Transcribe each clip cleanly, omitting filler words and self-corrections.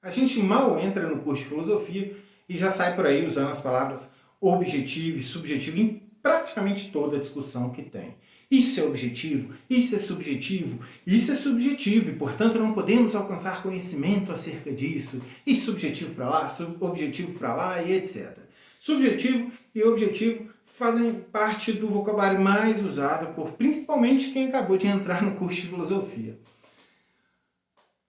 A gente mal entra no curso de filosofia e já sai por aí usando as palavras objetivo e subjetivo em praticamente toda a discussão que tem. Isso é objetivo, isso é subjetivo, isso é subjetivo e, portanto, não podemos alcançar conhecimento acerca disso. E subjetivo para lá, objetivo para lá e etc. Subjetivo e objetivo fazem parte do vocabulário mais usado por principalmente quem acabou de entrar no curso de filosofia.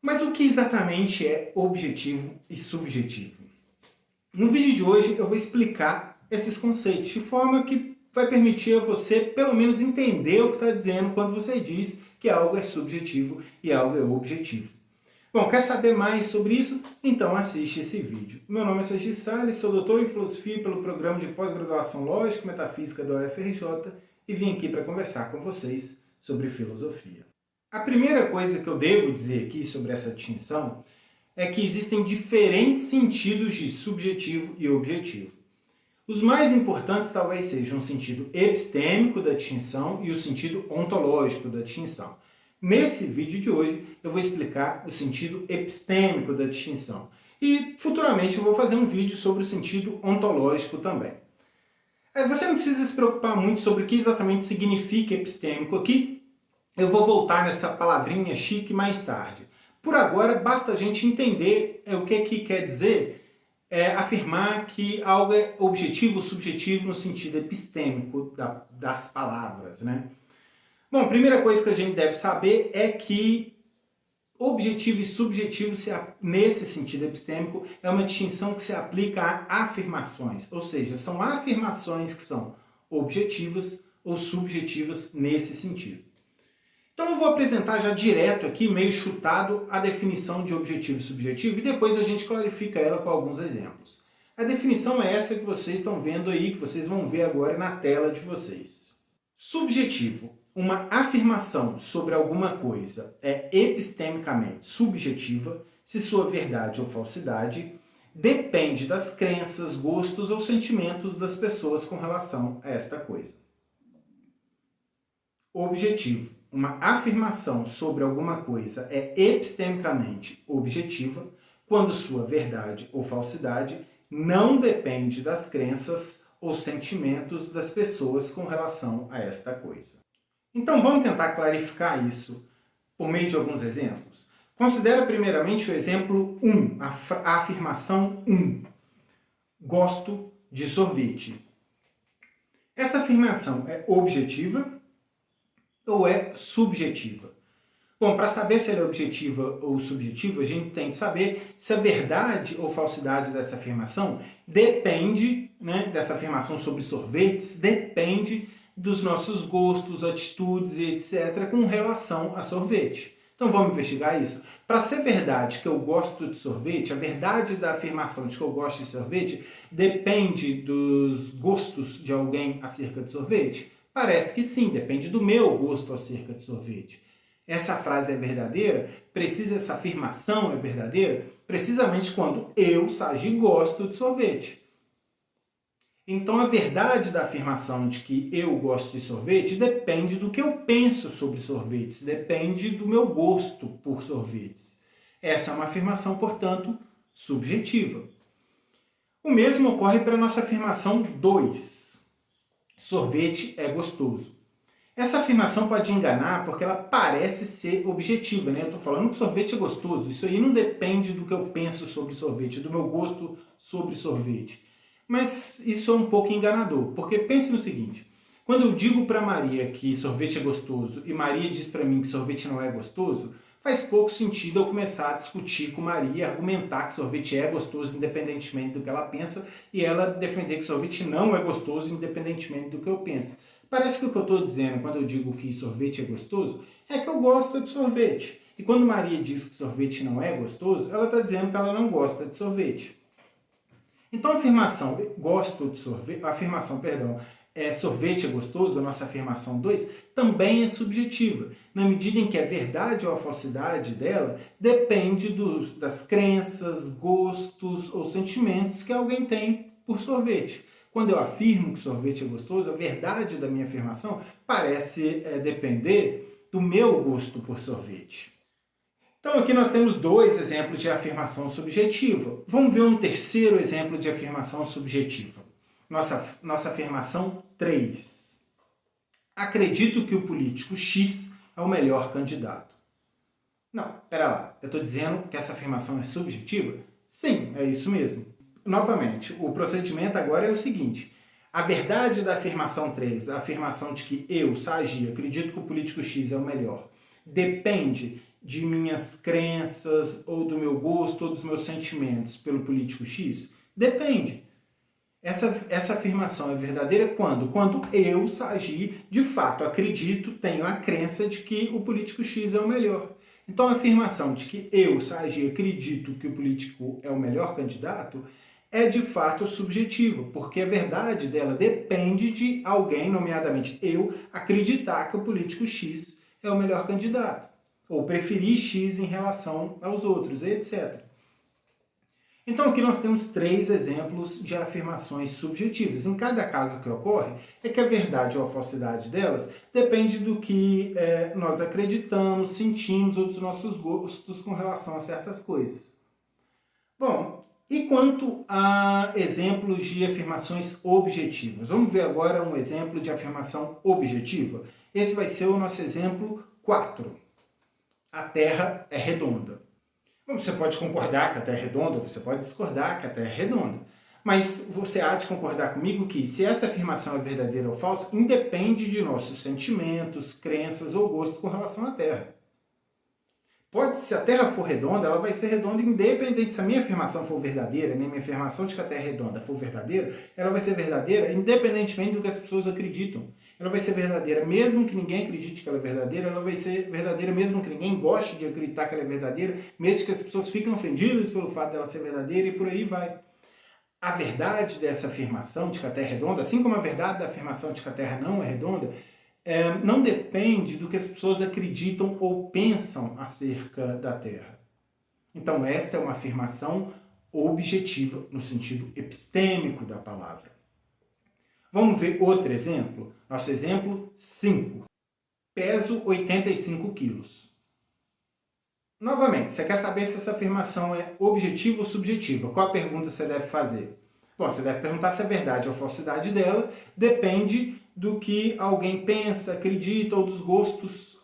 Mas o que exatamente é objetivo e subjetivo? No vídeo de hoje eu vou explicar esses conceitos de forma que vai permitir a você pelo menos entender o que está dizendo quando você diz que algo é subjetivo e algo é objetivo. Bom, quer saber mais sobre isso? Então assiste esse vídeo. Meu nome é Sergi Salles, sou doutor em filosofia pelo programa de pós-graduação Lógica e Metafísica da UFRJ e vim aqui para conversar com vocês sobre filosofia. A primeira coisa que eu devo dizer aqui sobre essa distinção é que existem diferentes sentidos de subjetivo e objetivo. Os mais importantes talvez sejam o sentido epistêmico da distinção e o sentido ontológico da distinção. Nesse vídeo de hoje eu vou explicar o sentido epistêmico da distinção e futuramente eu vou fazer um vídeo sobre o sentido ontológico também. Você não precisa se preocupar muito sobre o que exatamente significa epistêmico aqui. Eu vou voltar nessa palavrinha chique mais tarde. Por agora, basta a gente entender o que quer dizer afirmar que algo é objetivo ou subjetivo no sentido epistêmico das palavras, né? Bom, a primeira coisa que a gente deve saber é que objetivo e subjetivo, nesse sentido epistêmico, é uma distinção que se aplica a afirmações, ou seja, são afirmações que são objetivas ou subjetivas nesse sentido. Então eu vou apresentar já direto aqui, meio chutado, a definição de objetivo e subjetivo e depois a gente clarifica ela com alguns exemplos. A definição é essa que vocês estão vendo aí, que vocês vão ver agora na tela de vocês. Subjetivo. Uma afirmação sobre alguma coisa é epistemicamente subjetiva se sua verdade ou falsidade depende das crenças, gostos ou sentimentos das pessoas com relação a esta coisa. Objetivo. Uma afirmação sobre alguma coisa é epistemicamente objetiva quando sua verdade ou falsidade não depende das crenças ou sentimentos das pessoas com relação a esta coisa. Então vamos tentar clarificar isso por meio de alguns exemplos. Considera primeiramente o exemplo 1, a afirmação 1. Gosto de sorvete. Essa afirmação é objetiva ou é subjetiva? Bom, para saber se ela é objetiva ou subjetiva, a gente tem que saber se a verdade ou falsidade dessa afirmação depende, dessa afirmação sobre sorvetes, depende dos nossos gostos, atitudes e etc. com relação a sorvete. Então vamos investigar isso. Para ser verdade que eu gosto de sorvete, a verdade da afirmação de que eu gosto de sorvete depende dos gostos de alguém acerca de sorvete? Parece que sim, depende do meu gosto acerca de sorvete. Essa frase é verdadeira? Essa afirmação é verdadeira? Precisamente quando eu, Sagi, gosto de sorvete. Então a verdade da afirmação de que eu gosto de sorvete depende do que eu penso sobre sorvetes, depende do meu gosto por sorvetes. Essa é uma afirmação, portanto, subjetiva. O mesmo ocorre para a nossa afirmação 2. Sorvete é gostoso. Essa afirmação pode enganar porque ela parece ser objetiva, né? Eu estou falando que sorvete é gostoso. Isso aí não depende do que eu penso sobre sorvete, do meu gosto sobre sorvete. Mas isso é um pouco enganador, porque pense no seguinte. Quando eu digo para Maria que sorvete é gostoso e Maria diz para mim que sorvete não é gostoso, faz pouco sentido eu começar a discutir com Maria, argumentar que sorvete é gostoso independentemente do que ela pensa e ela defender que sorvete não é gostoso independentemente do que eu penso. Parece que o que eu estou dizendo quando eu digo que sorvete é gostoso é que eu gosto de sorvete. E quando Maria diz que sorvete não é gostoso, ela está dizendo que ela não gosta de sorvete. Então a afirmação sorvete é gostoso, a nossa afirmação 2, também é subjetiva, na medida em que a verdade ou a falsidade dela depende das crenças, gostos ou sentimentos que alguém tem por sorvete. Quando eu afirmo que sorvete é gostoso, a verdade da minha afirmação parece depender do meu gosto por sorvete. Então aqui nós temos dois exemplos de afirmação subjetiva. Vamos ver um terceiro exemplo de afirmação subjetiva. Nossa afirmação 3. Acredito que o político X é o melhor candidato. Não, pera lá, eu estou dizendo que essa afirmação é subjetiva? Sim, é isso mesmo. Novamente, o procedimento agora é o seguinte: a verdade da afirmação 3, a afirmação de que eu, Sagi, acredito que o político X é o melhor, depende de minhas crenças, ou do meu gosto, ou dos meus sentimentos pelo político X? Depende. Essa afirmação é verdadeira quando? Quando eu, Sagi, de fato acredito, tenho a crença de que o político X é o melhor. Então a afirmação de que eu, Sagi, acredito que o político é o melhor candidato é de fato subjetiva, porque a verdade dela depende de alguém, nomeadamente eu, acreditar que o político X é o melhor candidato, ou preferir X em relação aos outros, etc. Então aqui nós temos 3 exemplos de afirmações subjetivas. Em cada caso que ocorre, é que a verdade ou a falsidade delas depende do que nós acreditamos, sentimos ou dos nossos gostos com relação a certas coisas. Bom, e quanto a exemplos de afirmações objetivas? Vamos ver agora um exemplo de afirmação objetiva. Esse vai ser o nosso exemplo 4. A Terra é redonda. Bom, você pode concordar que a Terra é redonda, ou você pode discordar que a Terra é redonda. Mas você há de concordar comigo que, se essa afirmação é verdadeira ou falsa, independe de nossos sentimentos, crenças ou gosto com relação à Terra. Se a Terra for redonda, ela vai ser redonda independente se a minha afirmação for verdadeira, nem minha afirmação de que a Terra é redonda for verdadeira, ela vai ser verdadeira independentemente do que as pessoas acreditam. Ela vai ser verdadeira mesmo que ninguém acredite que ela é verdadeira, ela vai ser verdadeira mesmo que ninguém goste de acreditar que ela é verdadeira, mesmo que as pessoas fiquem ofendidas pelo fato dela ser verdadeira, e por aí vai. A verdade dessa afirmação de que a Terra é redonda, assim como a verdade da afirmação de que a Terra não é redonda, não depende do que as pessoas acreditam ou pensam acerca da Terra. Então esta é uma afirmação objetiva no sentido epistêmico da palavra. Vamos ver outro exemplo? Nosso exemplo 5. Peso 85 quilos. Novamente, você quer saber se essa afirmação é objetiva ou subjetiva? Qual a pergunta você deve fazer? Bom, você deve perguntar se a verdade ou a falsidade dela depende do que alguém pensa, acredita, ou dos gostos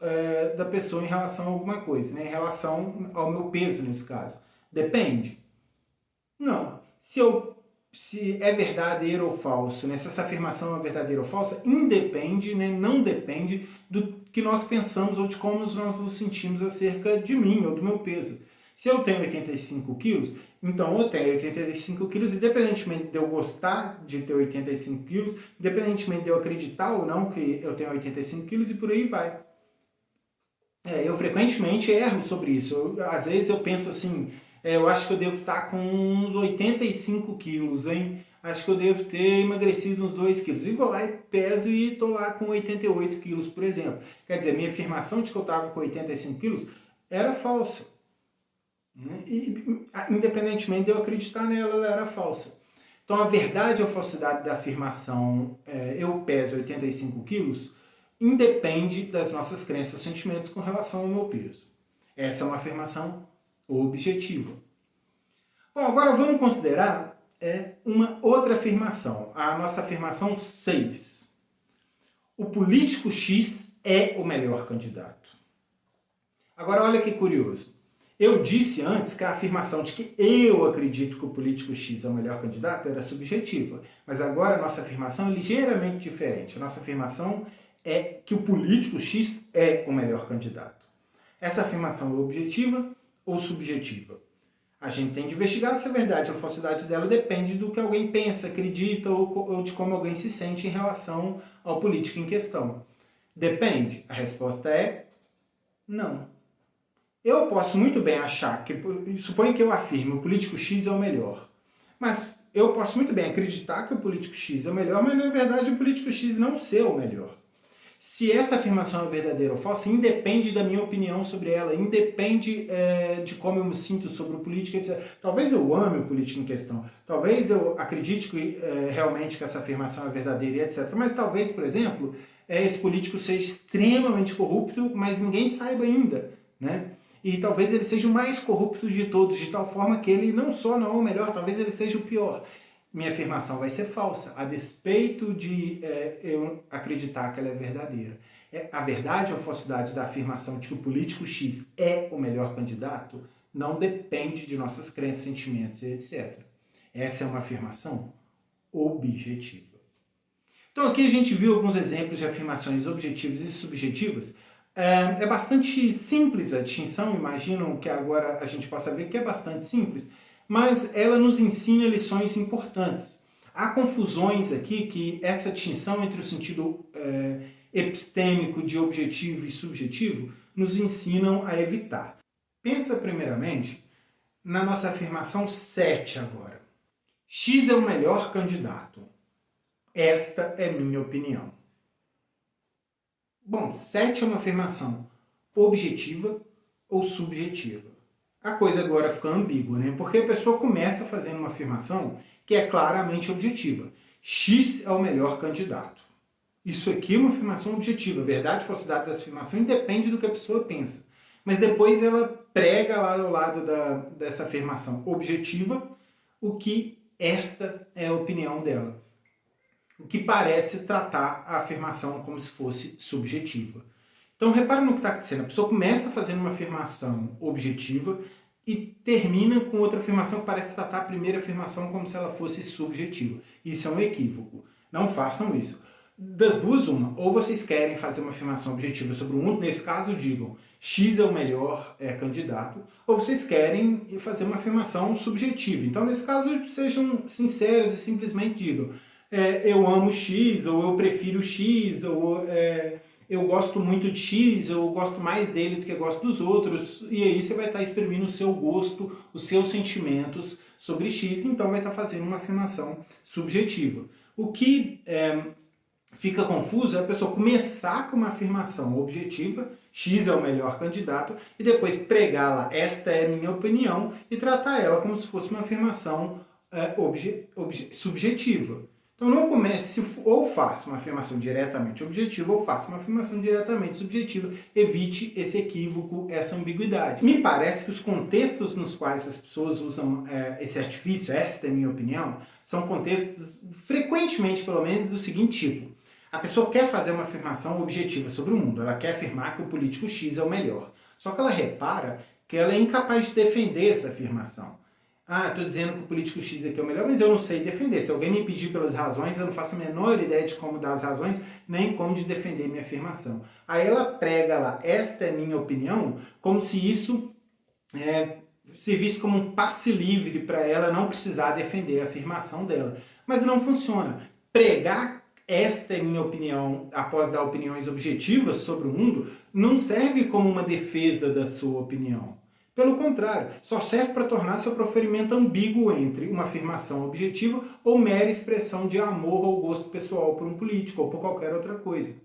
da pessoa em relação a alguma coisa, né? Em relação ao meu peso, nesse caso. Depende? Não. Se é verdadeiro ou falso, né? Se essa afirmação é verdadeira ou falsa, independe, né? Não depende do que nós pensamos ou de como nós nos sentimos acerca de mim ou do meu peso. Se eu tenho 85 quilos, então eu tenho 85 quilos, independentemente de eu gostar de ter 85 quilos, independentemente de eu acreditar ou não que eu tenho 85 quilos, e por aí vai. Eu frequentemente erro sobre isso. Às vezes eu penso assim, eu acho que eu devo estar com uns 85 quilos, hein? Acho que eu devo ter emagrecido uns 2 quilos. E vou lá e peso e estou lá com 88 quilos, por exemplo. Quer dizer, minha afirmação de que eu estava com 85 quilos era falsa. Né? E, independentemente de eu acreditar nela, ela era falsa. Então a verdade ou a falsidade da afirmação eu peso 85 quilos independe das nossas crenças ou sentimentos com relação ao meu peso. Essa é uma afirmação objetiva. Bom, agora vamos considerar uma outra afirmação, a nossa afirmação 6. O político X é o melhor candidato. Agora olha que curioso. Eu disse antes que a afirmação de que eu acredito que o político X é o melhor candidato era subjetiva, mas agora a nossa afirmação é ligeiramente diferente. A nossa afirmação é que o político X é o melhor candidato. Essa afirmação é objetiva ou subjetiva? A gente tem de investigar se a verdade ou a falsidade dela depende do que alguém pensa, acredita ou de como alguém se sente em relação ao político em questão. Depende? A resposta é não. Eu posso muito bem achar que, suponho que eu afirme, o político X é o melhor. Mas eu posso muito bem acreditar que o político X é o melhor, mas na verdade o político X não ser o melhor. Se essa afirmação é verdadeira ou falsa, independe da minha opinião sobre ela, independe de como eu me sinto sobre o político, etc. Talvez eu ame o político em questão, talvez eu acredite realmente que essa afirmação é verdadeira, etc. Mas talvez, por exemplo, esse político seja extremamente corrupto, mas ninguém saiba ainda, né? e talvez ele seja o mais corrupto de todos, de tal forma que ele não só não é o melhor, talvez ele seja o pior. Minha afirmação vai ser falsa, a despeito de eu acreditar que ela é verdadeira. A verdade ou a falsidade da afirmação de que o político X é o melhor candidato não depende de nossas crenças, sentimentos e etc. Essa é uma afirmação objetiva. Então aqui a gente viu alguns exemplos de afirmações objetivas e subjetivas. É bastante simples a distinção, imagino que agora a gente possa ver que é bastante simples, mas ela nos ensina lições importantes. Há confusões aqui que essa distinção entre o sentido epistêmico de objetivo e subjetivo nos ensinam a evitar. Pensa primeiramente na nossa afirmação 7 agora. X é o melhor candidato. Esta é minha opinião. Bom, 7 é uma afirmação objetiva ou subjetiva. A coisa agora fica ambígua, né? Porque a pessoa começa fazendo uma afirmação que é claramente objetiva. X é o melhor candidato. Isso aqui é uma afirmação objetiva. A verdade e falsidade dessa afirmação independe do que a pessoa pensa. Mas depois ela prega lá ao lado dessa afirmação objetiva o que esta é a opinião dela. O que parece tratar a afirmação como se fosse subjetiva. Então repare no que está acontecendo. A pessoa começa fazendo uma afirmação objetiva e termina com outra afirmação que parece tratar a primeira afirmação como se ela fosse subjetiva. Isso é um equívoco. Não façam isso. Das duas, uma. Ou vocês querem fazer uma afirmação objetiva sobre um, nesse caso digam X é o melhor candidato, ou vocês querem fazer uma afirmação subjetiva. Então nesse caso sejam sinceros e simplesmente digam eu amo X, ou eu prefiro X, ou eu gosto muito de X, eu gosto mais dele do que gosto dos outros, e aí você vai estar exprimindo o seu gosto, os seus sentimentos sobre X, então vai estar fazendo uma afirmação subjetiva. O que fica confuso é a pessoa começar com uma afirmação objetiva, X é o melhor candidato, e depois pregar lá, esta é a minha opinião, e tratar ela como se fosse uma afirmação subjetiva. Então não comece, ou faça uma afirmação diretamente objetiva, ou faça uma afirmação diretamente subjetiva. Evite esse equívoco, essa ambiguidade. Me parece que os contextos nos quais as pessoas usam esse artifício, esta é a minha opinião, são contextos, frequentemente pelo menos, do seguinte tipo. A pessoa quer fazer uma afirmação objetiva sobre o mundo, ela quer afirmar que o político X é o melhor. Só que ela repara que ela é incapaz de defender essa afirmação. Estou dizendo que o político X aqui é o melhor, mas eu não sei defender. Se alguém me pedir pelas razões, eu não faço a menor ideia de como dar as razões, nem como de defender minha afirmação. Aí ela prega lá, esta é minha opinião, como se isso servisse como um passe livre para ela não precisar defender a afirmação dela. Mas não funciona. Pregar esta é minha opinião, após dar opiniões objetivas sobre o mundo, não serve como uma defesa da sua opinião. Pelo contrário, só serve para tornar seu proferimento ambíguo entre uma afirmação objetiva ou mera expressão de amor ou gosto pessoal por um político ou por qualquer outra coisa.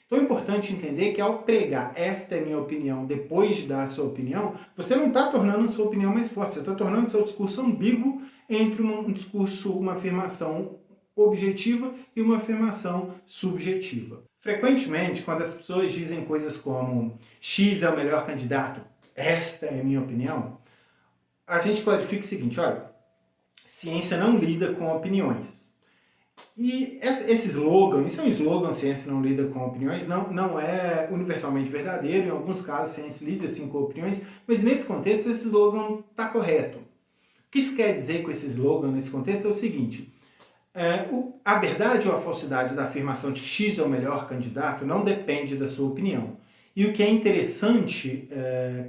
Então é importante entender que ao pregar esta é minha opinião depois de dar a sua opinião, você não está tornando a sua opinião mais forte, você está tornando o seu discurso ambíguo entre um discurso, uma afirmação objetiva e uma afirmação subjetiva. Frequentemente, quando as pessoas dizem coisas como X é o melhor candidato, esta é a minha opinião, a gente clarifica o seguinte, olha, ciência não lida com opiniões. E esse slogan, isso é um slogan, ciência não lida com opiniões, não é universalmente verdadeiro, em alguns casos a ciência lida sim com opiniões, mas nesse contexto esse slogan está correto. O que isso quer dizer com esse slogan nesse contexto é o seguinte, a verdade ou a falsidade da afirmação de que X é o melhor candidato não depende da sua opinião. E o que é interessante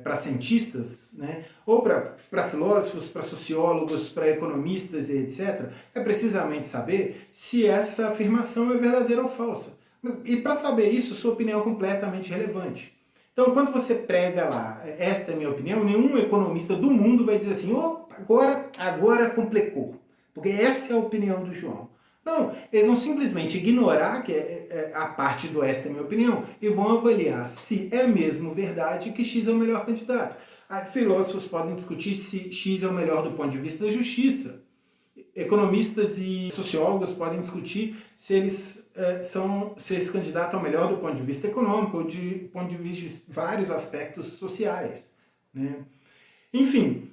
para cientistas, né, ou para filósofos, para sociólogos, para economistas e etc., é precisamente saber se essa afirmação é verdadeira ou falsa. E para saber isso, sua opinião é completamente relevante. Então, quando você prega lá, esta é a minha opinião, nenhum economista do mundo vai dizer assim, opa, agora complicou, porque essa é a opinião do João. Não, eles vão simplesmente ignorar que a parte do esta é minha opinião e vão avaliar se é mesmo verdade que X é o melhor candidato. Filósofos podem discutir se X é o melhor do ponto de vista da justiça. Economistas e sociólogos podem discutir se esse candidato é o melhor do ponto de vista econômico ou do ponto de vista de vários aspectos sociais. né? Enfim,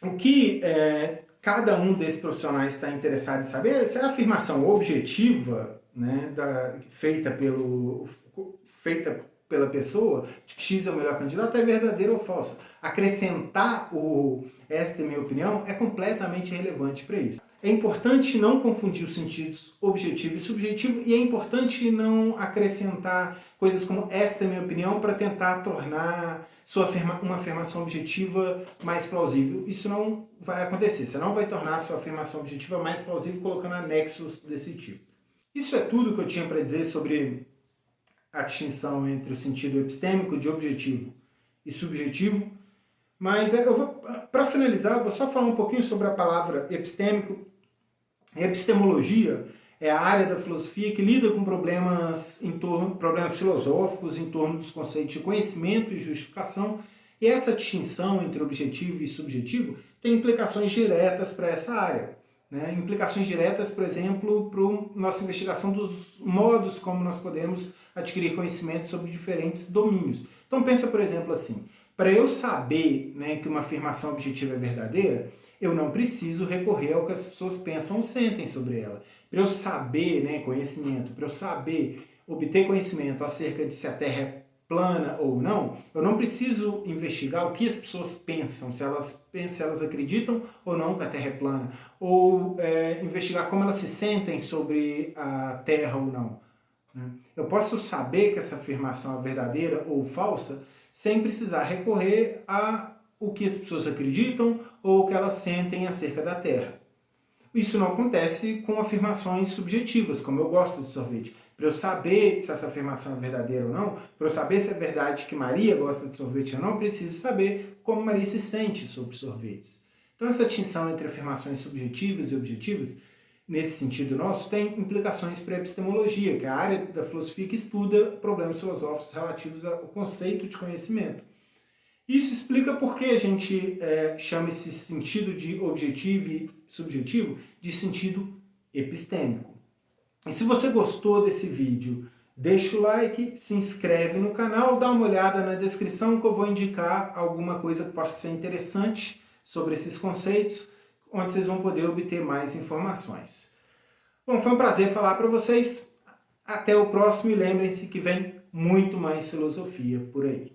o que cada um desses profissionais está interessado em saber é se a afirmação objetiva, né, feita pela pessoa de que X é o melhor candidato é verdadeira ou falsa. Acrescentar esta é minha opinião é completamente irrelevante para isso. É importante não confundir os sentidos objetivo e subjetivo e é importante não acrescentar coisas como esta é minha opinião para tentar tornar uma afirmação objetiva mais plausível. Isso não vai acontecer. Você não vai tornar a sua afirmação objetiva mais plausível colocando anexos desse tipo. Isso é tudo que eu tinha para dizer sobre a distinção entre o sentido epistêmico de objetivo e subjetivo. Mas para finalizar, eu vou só falar um pouquinho sobre a palavra epistêmico. Epistemologia é a área da filosofia que lida com problemas filosóficos em torno dos conceitos de conhecimento e justificação, e essa distinção entre objetivo e subjetivo tem implicações diretas para essa área. Né? Implicações diretas, por exemplo, para a nossa investigação dos modos como nós podemos adquirir conhecimento sobre diferentes domínios. Então pensa, por exemplo, assim, para eu saber, né, que uma afirmação objetiva é verdadeira, eu não preciso recorrer ao que as pessoas pensam ou sentem sobre ela. Para eu saber, né, conhecimento, para eu saber obter conhecimento acerca de se a Terra é plana ou não, eu não preciso investigar o que as pessoas pensam, se elas acreditam ou não que a Terra é plana, ou investigar como elas se sentem sobre a Terra ou não. Eu posso saber que essa afirmação é verdadeira ou falsa sem precisar recorrer a o que as pessoas acreditam ou o que elas sentem acerca da Terra. Isso não acontece com afirmações subjetivas, como eu gosto de sorvete. Para eu saber se essa afirmação é verdadeira ou não, para eu saber se é verdade que Maria gosta de sorvete ou não, eu preciso saber como Maria se sente sobre sorvetes. Então essa distinção entre afirmações subjetivas e objetivas, nesse sentido nosso, tem implicações para a epistemologia, que é a área da filosofia que estuda problemas filosóficos relativos ao conceito de conhecimento. Isso explica por que a gente chama esse sentido de objetivo e subjetivo de sentido epistêmico. E se você gostou desse vídeo, deixa o like, se inscreve no canal, dá uma olhada na descrição que eu vou indicar alguma coisa que possa ser interessante sobre esses conceitos, onde vocês vão poder obter mais informações. Bom, foi um prazer falar para vocês. Até o próximo e lembrem-se que vem muito mais filosofia por aí.